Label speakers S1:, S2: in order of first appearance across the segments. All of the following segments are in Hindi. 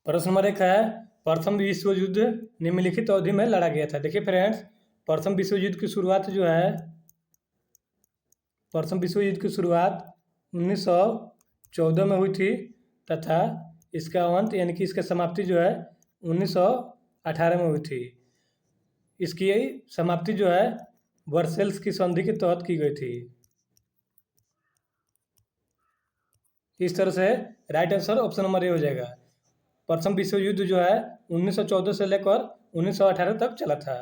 S1: प्रश्न नंबर 1 है, प्रथम विश्व युद्ध निम्नलिखित अवधि में लड़ा गया था। देखिए फ्रेंड्स, प्रथम विश्व युद्ध की शुरुआत जो है, प्रथम विश्व युद्ध की शुरुआत 1914 में हुई थी तथा इसका अंत यानी कि इसकी समाप्ति जो है 1918 में हुई थी। इसकी समाप्ति जो है वर्सेल्स की संधि के तहत की गई थी। इस तरह से right answer option number A हो जाएगा। प्रथम विश्व युद्ध जो है 1914 से लेकर 1918 तक चला था।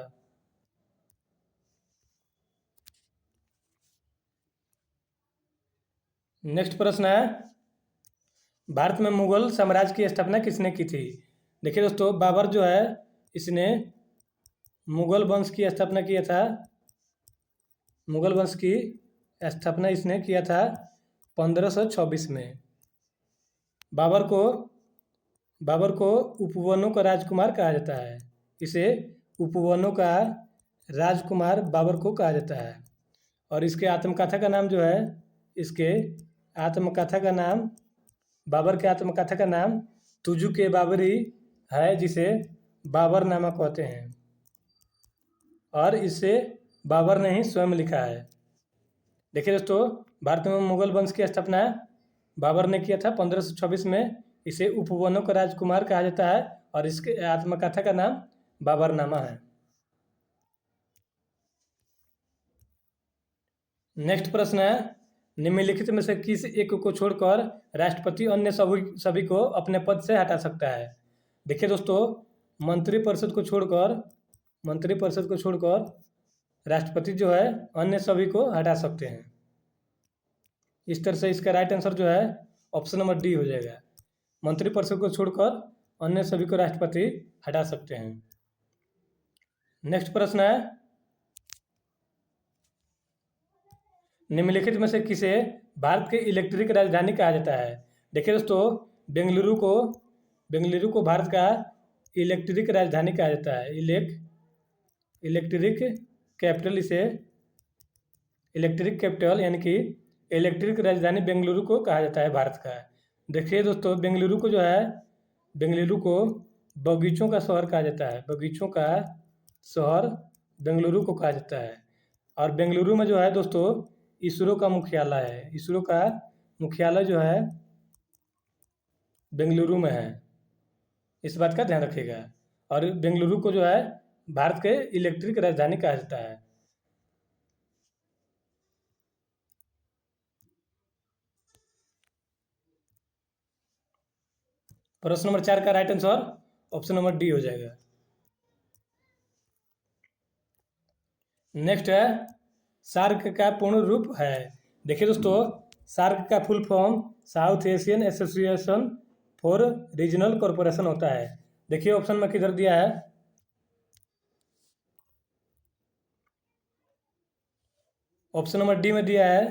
S1: नेक्स्ट प्रश्न है, भारत में मुगल साम्राज्य की स्थापना किसने की थी। देखिए दोस्तों, बाबर जो है इसने मुगल वंश की स्थापना किया था। मुगल वंश की स्थापना इसने किया था 1526 में। बाबर को उपवनों का राजकुमार कहा जाता है। इसे उपवनों का राजकुमार बाबर को कहा जाता है। और इसके आत्मकथा का नाम जो है, इसके आत्मकथा का नाम, बाबर के आत्मकथा का नाम तुजु के बाबरी है, जिसे बाबरनामा कहते हैं। और इसे बाबर ने ही स्वयं लिखा है। देखिए दोस्तों, भारत में मुगल वंश की स्थापना बाबर ने किया था 1526 में। इसे उपवनों का राजकुमार कहा जाता है और इसके आत्मकथा का नाम बाबरनामा है। नेक्स्ट प्रश्न है, निम्नलिखित में से किस एक को छोड़कर राष्ट्रपति अन्य सभी को अपने पद से हटा सकता है। देखिए दोस्तों, मंत्रिपरिषद को छोड़कर राष्ट्रपति जो है अन्य सभी को हटा सकते हैं। इस तरह से इसका राइट आंसर जो है ऑप्शन नंबर डी हो जाएगा। मंत्रिपरिषद को छोड़कर अन्य सभी को राष्ट्रपति हटा सकते हैं। नेक्स्ट प्रश्न है, निम्नलिखित में से किसे भारत के इलेक्ट्रिक राजधानी कहा जाता है। देखिए दोस्तों, बेंगलुरु को भारत का इलेक्ट्रिक राजधानी कहा जाता है। इलेक्ट्रिक कैपिटल यानी कि इलेक्ट्रिक राजधानी बेंगलुरु को कहा जाता है भारत का। देखिए दोस्तों, बेंगलुरु को बगीचों का शहर कहा जाता है। बगीचों का शहर बेंगलुरु को कहा जाता है। और बेंगलुरु में जो है दोस्तों इसरो का मुख्यालय है। इसरो का मुख्यालय जो है बेंगलुरु में है। इस बात का ध्यान रखिएगा। और बेंगलुरु को जो है भारत के इलेक्ट्रिक राजधानी कहा जाता है। प्रश्न नंबर 4 का right answer option number D हो जाएगा। नेक्स्ट है, सार्क का पूर्ण रूप है। देखिए दोस्तों, सार्क का full form south Asian association for regional corporation होता है। देखिए ऑप्शन में किधर दिया है, ऑप्शन नंबर डी में दिया है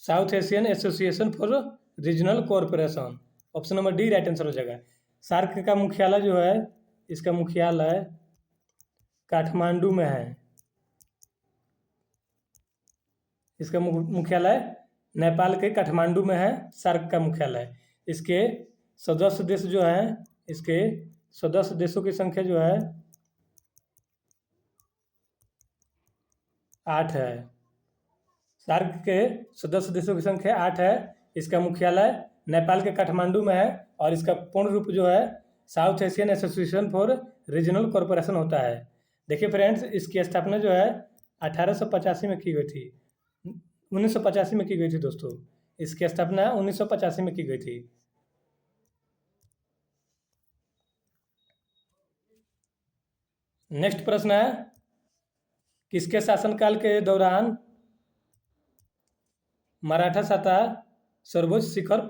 S1: south Asian association for regional corporation. Option number D right answer हो जाएगा। सार्क का मुख्यालय जो है, इसका मुख्यालय काठमांडू में है। इसका मुख्यालय नेपाल के काठमांडू में है। सार्क का मुख्यालय। इसके सदस्य देश जो हैं, इसके सदस्य देशों की संख्या जो है 8 है। सार्क के सदस्य देशों की संख्या 8 है। इसका मुख्यालय नेपाल के काठमांडू में है और इसका पूर्ण रूप जो है south Asian association for regional corporation होता है। देखिए फ्रेंड्स, इसकी स्थापना जो है 1885 में की गई थी। 1985 में की गई थी दोस्तों। इसकी स्थापना 1985 में की गई थी। नेक्स्ट प्रश्न है, किसके शासनकाल के दौरान मराठा सत्ता सर्वोच्च शिखर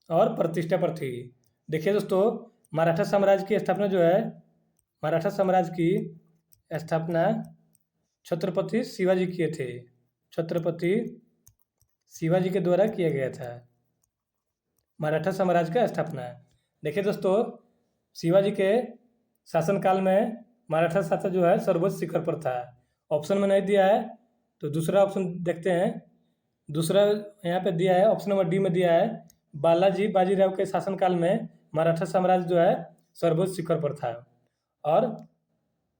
S1: और प्रतिष्ठा पर थी। देखिए दोस्तों, मराठा साम्राज्य की स्थापना जो है, मराठा साम्राज्य की स्थापना छत्रपति शिवाजी किए थे। छत्रपति शिवाजी के द्वारा किया गया था मराठा साम्राज्य का स्थापना। देखिए दोस्तों, शिवाजी के शासनकाल में मराठा शासन जो है सर्वोच्च शिखर पर था। ऑप्शन में नहीं दिया है तो दूसरा ऑप्शन देखते हैं। दूसरा यहाँ पे दिया है, ऑप्शन नंबर डी में दिया है, बालाजी बाजीराव के शासनकाल में मराठा साम्राज्य जो है सर्वोच्च शिखर पर था। और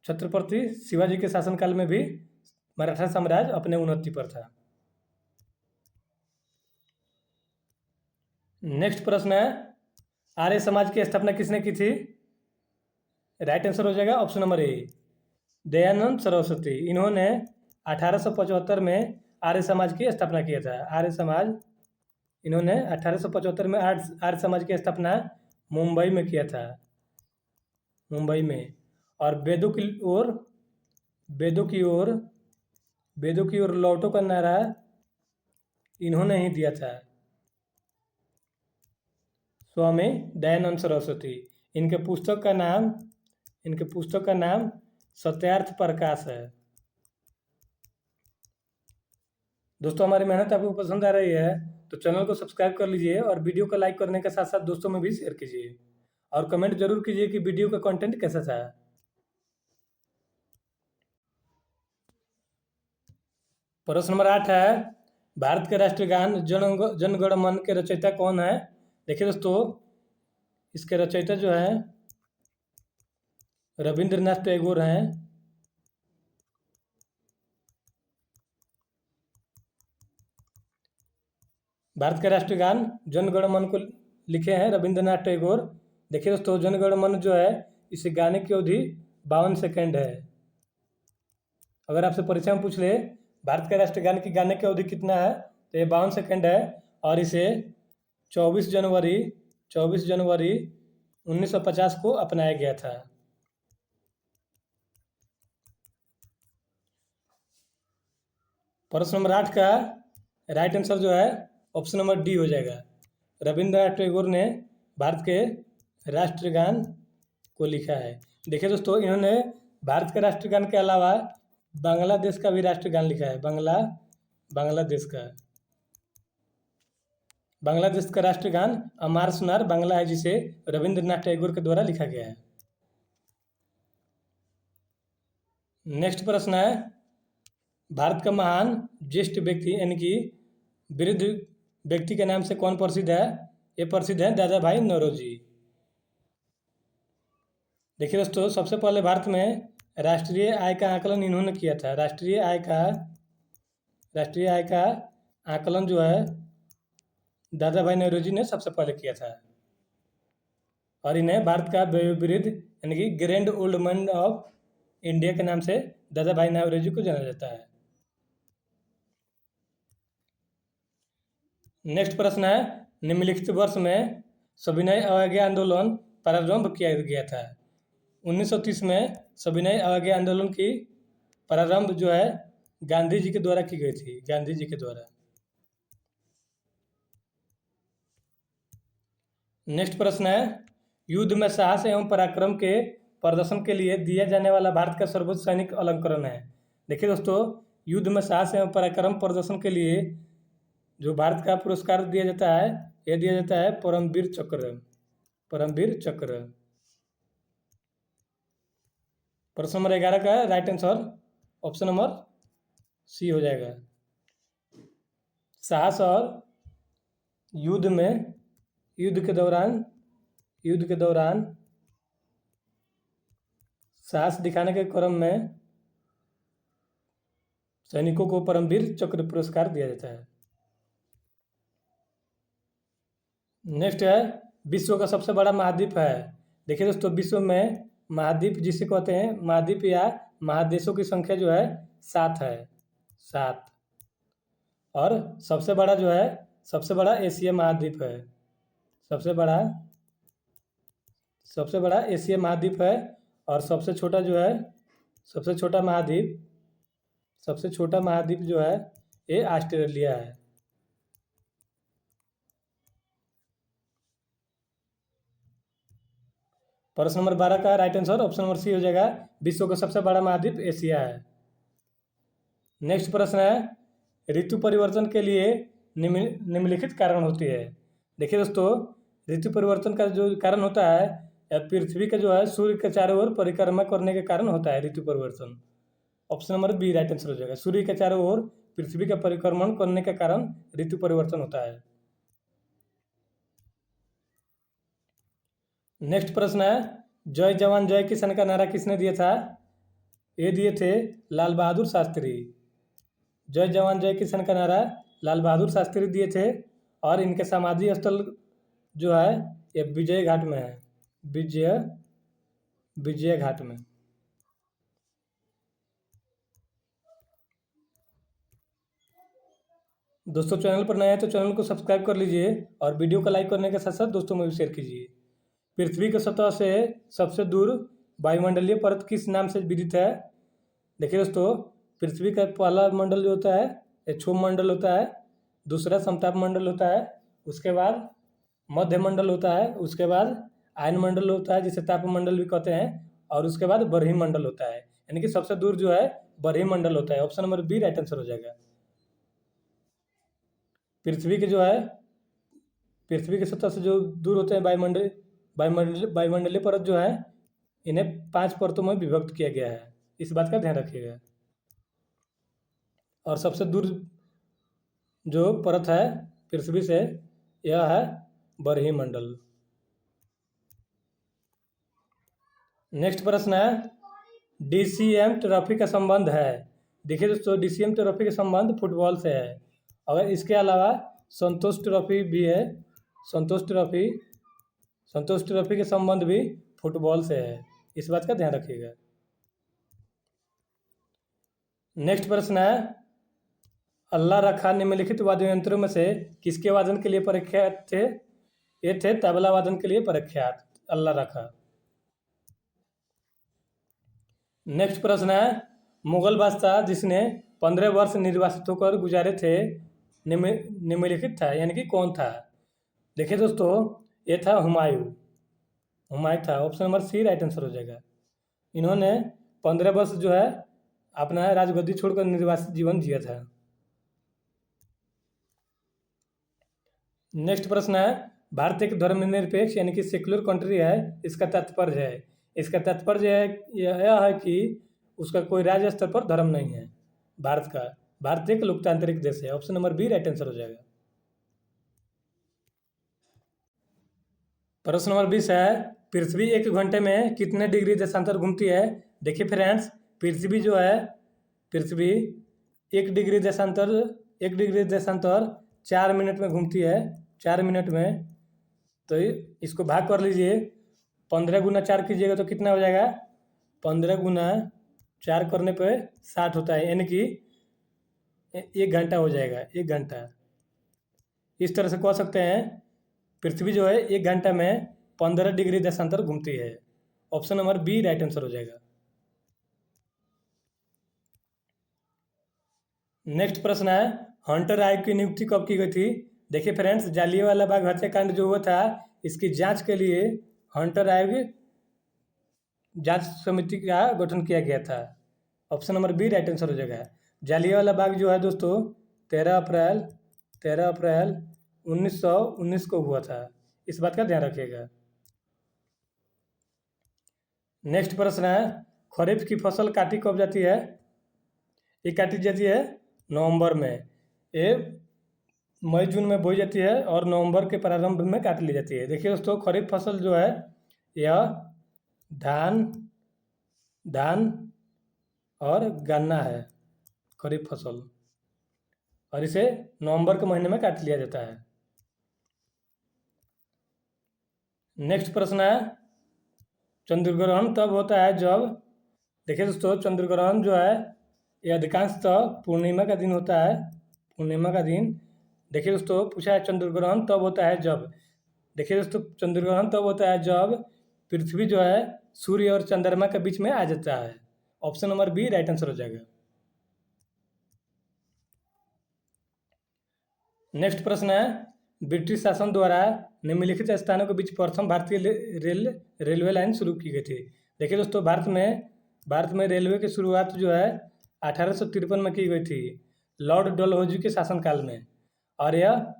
S1: छत्रपति शिवाजी के शासनकाल में भी मराठा साम्राज्य अपने उन्नति पर था। नेक्स्ट प्रश्न है, आर्य समाज की स्थापना किसने की थी? राइट आंसर हो जाएगा option number A, Dayanand Saraswati. इन्होंने 1875 में आर्य समाज की स्थापना किया था। आर्य समाज, इन्होंने 1875 में आर्य समाज की स्थापना मुंबई में किया था, मुंबई में। और वेदों की ओर लौटो का नारा इन्होंने ही दिया था, स्वामी दयानंद सरस्वती। इनके पुस्तक का नाम सत्यार्थ प्रकाश है। दोस्तों, हमारी मेहनत आपको पसंद आ रही है तो चैनल को सब्सक्राइब कर लीजिए और वीडियो को लाइक करने के साथ साथ दोस्तों में भी शेयर कीजिए और कमेंट जरूर कीजिए कि वीडियो का कंटेंट कैसा था। प्रश्न नंबर 8 है, भारत के राष्ट्रीय गान जन गण मन के रचयिता कौन है? देखिए दोस्तों, इसके रचयिता जो है रविंद्रनाथ टैगोर हैं। भारत के राष्ट्रीय गान जन गण मन को लिखे हैं रविंद्रनाथ टैगोर। देखिए दोस्तों, जन गण मन जो है इसे गाने की अवधि 52 सेकेंड है। अगर आपसे परीक्षा में पूछ ले भारत के राष्ट्रीय गान की गाने की अवधि कितना है तो ये 52 सेकेंड है। और इसे 24 जनवरी 1950 को अपनाया गया था। प्रश्न नंबर 8 का राइट आंसर जो है ऑप्शन नंबर डी हो जाएगा। रविंद्रनाथ टैगोर ने भारत के राष्ट्रीय गान को लिखा है। देखिए दोस्तों, इन्होंने भारत के राष्ट्रीय गान के अलावा बांग्लादेश का भी राष्ट्रीय गान लिखा है। बांग्लादेश का राष्ट्रीय गान अमार सुनार बांग्ला है, जिसे रविंद्रनाथ टैगोर के द्वारा लिखा गया है। नेक्स्ट प्रश्न है, भारत का महान ज्येष्ठ व्यक्ति यानी कि वृद्ध व्यक्ति के नाम से कौन प्रसिद्ध है? ये प्रसिद्ध है दादा भाई नौरोजी। देखिए दोस्तों, सबसे पहले भारत में राष्ट्रीय आय का आकलन इन्होंने किया था। राष्ट्रीय आय का आकलन जो है दादा भाई नौरोजी ने सबसे पहले किया था। और इन्हें भारत का वयोवृद्ध यानी कि grand old man of India के नाम से दादा भाई नौरोजी को जाना जाता है। नेक्स्ट प्रश्न है, निम्नलिखित वर्ष में सविनय अवज्ञा आंदोलन प्रारंभ किया गया था। 1930 में सविनय अवज्ञा आंदोलन की प्रारंभ जो है गांधी जी के द्वारा की गई थी, गांधी जी के द्वारा। नेक्स्ट प्रश्न है, युद्ध में साहस एवं पराक्रम के प्रदर्शन के लिए दिया जाने वाला भारत का सर्वोच्च सैनिक अलंकरण है। देखिए दोस्तों, युद्ध में साहस एवं पराक्रम प्रदर्शन के लिए जो भारत का पुरस्कार दिया जाता है, यह दिया जाता है परमवीर चक्र। प्रश्न नंबर 11 का right answer option number C हो जाएगा। साहस और युद्ध के दौरान साहस दिखाने के क्रम में सैनिकों को परमवीर चक्र पुरस्कार दिया जाता है। नेक्स्ट है, विश्व का सबसे बड़ा महाद्वीप है। देखिए दोस्तों, विश्व में महाद्वीप जिसे कहते हैं, महाद्वीप या महादेशों की संख्या जो है 7 है, 7। और सबसे बड़ा एशिया महाद्वीप है। सबसे बड़ा एशिया महाद्वीप है। और सबसे छोटा महाद्वीप जो है ये ऑस्ट्रेलिया है। प्रश्न नंबर 12 का right answer option number C हो जाएगा। विश्व का सबसे बड़ा महाद्वीप एशिया है। नेक्स्ट प्रश्न है, ऋतु परिवर्तन के लिए निम्नलिखित कारण होती है। देखिए दोस्तों, ऋतु परिवर्तन का जो कारण होता है पृथ्वी का जो है सूर्य के चारों ओर परिक्रमा करने के कारण होता है ऋतु परिवर्तन। Option number B right answer हो जाएगा। सूर्य के चारों ओर पृथ्वी का परिक्रमण करने के कारण ऋतु परिवर्तन होता है। नेक्स्ट प्रश्न है, जय जवान जय किसान का नारा किसने दिया था? ये दिए थे लाल बहादुर शास्त्री। जय जवान जय किसान का नारा लाल बहादुर शास्त्री दिए थे। और इनके समाधि स्थल जो है ये विजय घाट में है, विजय विजय घाट में। दोस्तों चैनल पर नए हैं तो चैनल को सब्सक्राइब कर लीजिए और वीडियो को लाइक करने के साथ साथ दोस्तों में भी शेयर कीजिए। पृथ्वी की सतह से सबसे दूर वायुमंडलीय परत किस नाम से विदित है? देखिए दोस्तों, पृथ्वी का पहला मंडल जो होता है ये क्षोभ मंडल होता है, दूसरा समताप मंडल होता है, उसके बाद मध्य मंडल होता है, उसके बाद आयन मंडल होता है जिसे ताप मंडल भी कहते हैं, और उसके बाद बरही मंडल होता है। यानी कि सबसे दूर जो है बरही मंडल होता है। Option number B right answer हो जाएगा। पृथ्वी के जो है पृथ्वी की सतह से जो दूर होते हैं वायुमंडलीय परत जो है इन्हें 5 परतों में विभक्त किया गया है, इस बात का ध्यान रखिएगा। और सबसे दूर जो परत है पृथ्वी से यह है बरही मंडल। नेक्स्ट प्रश्न है, डीसीएम ट्रॉफी का संबंध है। देखिए दोस्तों, डीसीएम ट्रॉफी का संबंध फुटबॉल से है। और इसके अलावा संतोष ट्रॉफी भी है। संतोष ट्रॉफी के संबंध भी फुटबॉल से है, इस बात का ध्यान रखिएगा। नेक्स्ट प्रश्न है, अल्लाह रखा निम्नलिखित वाद्य यंत्रों में से किसके वादन के लिए प्रख्यात थे? ये थे तबला वादन के लिए प्रख्यात अल्लाह रखा। नेक्स्ट प्रश्न है, मुगल बादशाह जिसने 15 वर्ष निर्वासित होकर गुजारे थे निम्नलिखित था, यानी कि कौन था? देखिए दोस्तों, ये था हुमायूं। हुमायूं था। Option number C right answer हो जाएगा। इन्होंने 15 वर्ष जो है अपना राजगद्दी छोड़कर निर्वासित जीवन जिया था। नेक्स्ट प्रश्न है, भारत एक धर्मनिरपेक्ष यानी कि सेक्युलर कंट्री है, इसका तात्पर्य है? इसका तात्पर्य है यह है कि उसका कोई राज्य स्तर पर धर्म नहीं है। भारत एक लोकतांत्रिक देश है। Option number B right answer हो जाएगा। प्रश्न नंबर 20 है, पृथ्वी 1 घंटे में कितने डिग्री देशांतर घूमती है? देखिए फ्रेंड्स, पृथ्वी 1 डिग्री देशांतर 4 मिनट में घूमती है। 4 मिनट में। तो इसको भाग कर लीजिए, 15 गुना 4 कीजिएगा तो कितना हो जाएगा? 15 गुना 4 करने पे 60 होता है, यानी कि 1 घंटा हो जाएगा। 1 घंटा। इस तरह से कह सकते हैं पृथ्वी जो है 1 घंटा में 15 डिग्री देशांतर घूमती है। Option number B right answer हो जाएगा। नेक्स्ट प्रश्न है, हंटर आयोग की नियुक्ति कब की गई थी? देखिए फ्रेंड्स, जालियांवाला बाग हत्याकांड जो हुआ था इसकी जांच के लिए हंटर आयोग जांच समिति का गठन किया गया था। Option number B right answer हो जाएगा। जालियांवाला बाग जो है दोस्तों 13 अप्रैल 1919 को हुआ था, इस बात का ध्यान रखिएगा। नेक्स्ट प्रश्न है, खरीफ की फसल काटी कब जाती है? ये काटी जाती है नवंबर में। ये मई जून में बोई जाती है और नवंबर के प्रारंभ में काट ली जाती है। देखिए दोस्तों, खरीफ फसल जो है यह धान और गन्ना है, खरीफ फसल, और इसे नवंबर के महीने में काट लिया जाता है। नेक्स्ट प्रश्न है, चंद्रग्रहण तब होता है जब, देखिए दोस्तों, चंद्रग्रहण जो है ये अधिकांशतः पूर्णिमा का दिन होता है। पूर्णिमा का दिन। देखिए दोस्तों, पूछा है चंद्रग्रहण तब होता है जब। देखिए दोस्तों, चंद्रग्रहण तब होता है जब पृथ्वी जो है सूर्य और चंद्रमा के बीच में आ जाता है। Option number B right answer हो जाएगा। नेक्स्ट प्रश्न है, ब्रिटिश शासन द्वारा निम्नलिखित स्थानों के बीच प्रथम भारतीय रेलवे लाइन शुरू की गई थी। देखिए दोस्तों, भारत में रेलवे की शुरुआत जो है 1853 में की गई थी, लॉर्ड डलहौजी के शासनकाल में। और यह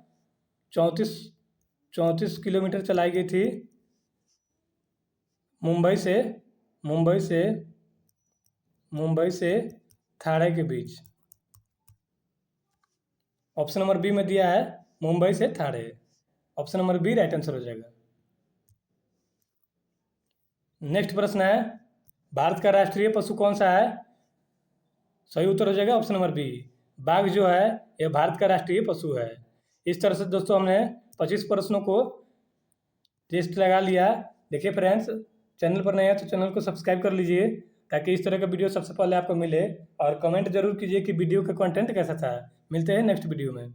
S1: 34 किलोमीटर चलाई गई थी मुंबई से थाने के बीच। ऑप्शन नंबर बी में दिया है मुंबई से Thane. Option number B right answer हो जाएगा। नेक्स्ट प्रश्न है, भारत का राष्ट्रीय पशु कौन सा है? सही उत्तर हो जाएगा ऑप्शन नंबर बी, बाघ जो है यह भारत का राष्ट्रीय पशु है। इस तरह से दोस्तों हमने 25 प्रश्नों को टेस्ट लगा लिया। देखिए फ्रेंड्स, चैनल पर नए हैं तो चैनल को सब्सक्राइब कर लीजिए ताकि इस तरह का वीडियो सबसे पहले आपको मिले, और कमेंट जरूर कीजिए कि वीडियो का कंटेंट कैसा था। मिलते हैं नेक्स्ट वीडियो में।